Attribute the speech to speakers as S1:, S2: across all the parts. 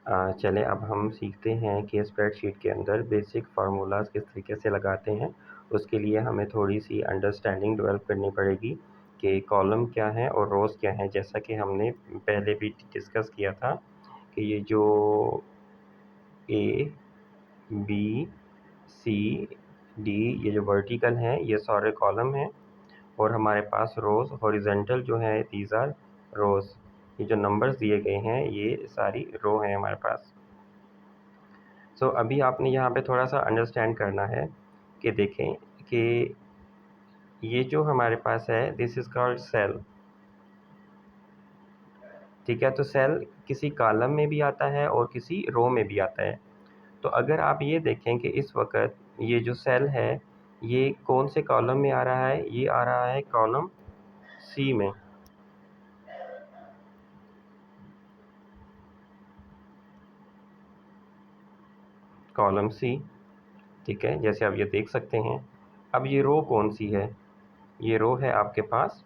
S1: चलें अब हम सीखते हैं कि स्प्रेडशीट के अंदर बेसिक फार्मूलाज किस तरीके से लगाते हैं। उसके लिए हमें थोड़ी सी अंडरस्टैंडिंग डेवलप करनी पड़ेगी कि कॉलम क्या है और रोज़ क्या हैं। जैसा कि हमने पहले भी डिस्कस किया था कि ये जो ए बी सी डी ये जो वर्टिकल हैं ये सारे कॉलम हैं और हमारे पास रोज़ हॉरिजेंटल जो है दीज आर रोज़। ये जो नंबर्स दिए गए हैं ये सारी रो हैं हमारे पास। सो अभी आपने यहाँ पे थोड़ा सा अंडरस्टैंड करना है कि देखें कि ये जो हमारे पास है दिस इज़ कॉल्ड सेल। ठीक है, तो सेल किसी कॉलम में भी आता है और किसी रो में भी आता है। तो अगर आप ये देखें कि इस वक्त ये जो सेल है ये कौन से कॉलम में आ रहा है, ये आ रहा है कॉलम सी में। कॉलम सी, ठीक है, जैसे आप ये देख सकते हैं। अब ये रो कौन सी है, ये रो है आपके पास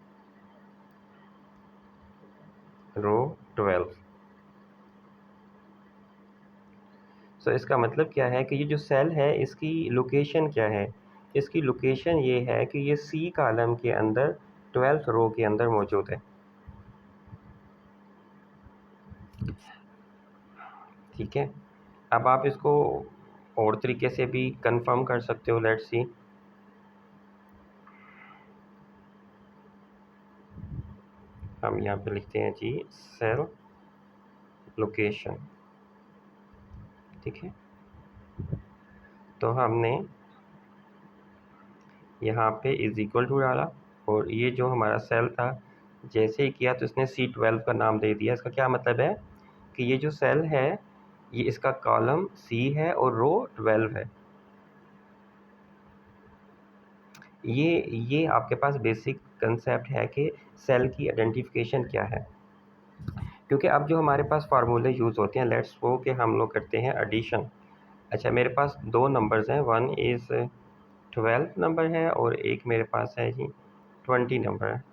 S1: रो 12। सो इसका मतलब क्या है कि ये जो सेल है इसकी लोकेशन क्या है, इसकी लोकेशन ये है कि ये सी कॉलम के अंदर 12th रो के अंदर मौजूद है। ठीक है, अब आप इसको और तरीके से भी कंफर्म कर सकते हो। लेट्स सी, हम यहाँ पे लिखते हैं जी सेल लोकेशन। ठीक है, तो हमने यहाँ पे इज इक्वल टू डाला और ये जो हमारा सेल था जैसे ही किया तो इसने C12 का नाम दे दिया। इसका क्या मतलब है कि ये जो सेल है ये इसका कॉलम C है और रो 12 है। ये आपके पास बेसिक कंसेप्ट है कि सेल की आइडेंटिफिकेशन क्या है। क्योंकि अब जो हमारे पास फार्मूले यूज़ होते हैं, लेट्स वो कि हम लोग करते हैं एडिशन। अच्छा, मेरे पास दो नंबर्स हैं, वन इज़ 12 नंबर है और एक मेरे पास है जी 20 नंबर है।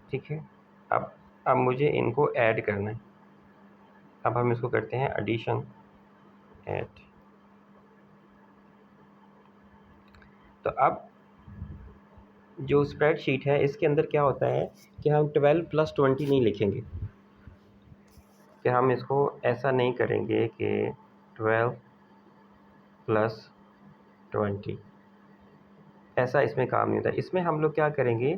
S1: ठीक है, अब मुझे इनको ऐड करना है। अब हम इसको करते हैं एडिशन, ऐड। तो अब जो स्प्रेडशीट है इसके अंदर क्या होता है कि हम 12 + 20 नहीं लिखेंगे, कि हम इसको ऐसा नहीं करेंगे कि 12 + 20, ऐसा इसमें काम नहीं होता। इसमें हम लोग क्या करेंगे,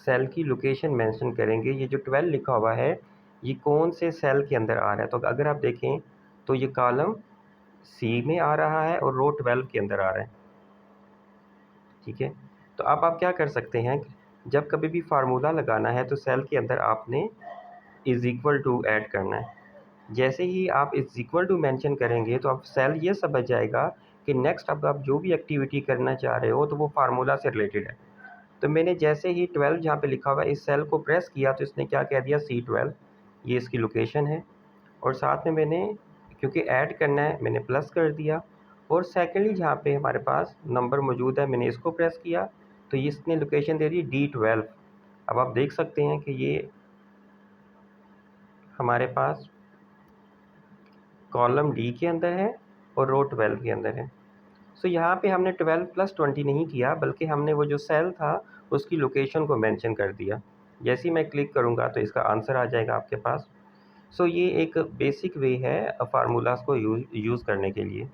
S1: सेल की लोकेशन मेंशन करेंगे। ये जो 12 लिखा हुआ है ये कौन से सेल के अंदर आ रहा है। तो अगर आप देखें तो ये कॉलम सी में आ रहा है और रो 12 के अंदर आ रहा है। ठीक है, तो अब आप क्या कर सकते हैं, जब कभी भी फार्मूला लगाना है तो सेल के अंदर आपने इज़ इक्वल टू ऐड करना है। जैसे ही आप इज़ इक्वल टू मेंशन करेंगे तो अब सेल ये समझ जाएगा कि नेक्स्ट अब आप जो भी एक्टिविटी करना चाह रहे हो तो वो फार्मूला से रिलेटेड है। तो मैंने जैसे ही 12 जहाँ पे लिखा हुआ है इस सेल को प्रेस किया तो इसने क्या कह दिया, C12, ये इसकी लोकेशन है। और साथ में मैंने क्योंकि ऐड करना है मैंने प्लस कर दिया। और सेकेंडली जहाँ पे हमारे पास नंबर मौजूद है मैंने इसको प्रेस किया तो ये इसने लोकेशन दे दी D12। अब आप देख सकते हैं कि ये हमारे पास कॉलम डी के अंदर है और रो 12 के अंदर है। सो यहाँ पे हमने 12 + 20 नहीं किया बल्कि हमने वो जो सेल था उसकी लोकेशन को मेंशन कर दिया। जैसे ही मैं क्लिक करूँगा तो इसका आंसर आ जाएगा आपके पास। सो ये एक बेसिक वे है फार्मूलाज को यूज़ करने के लिए।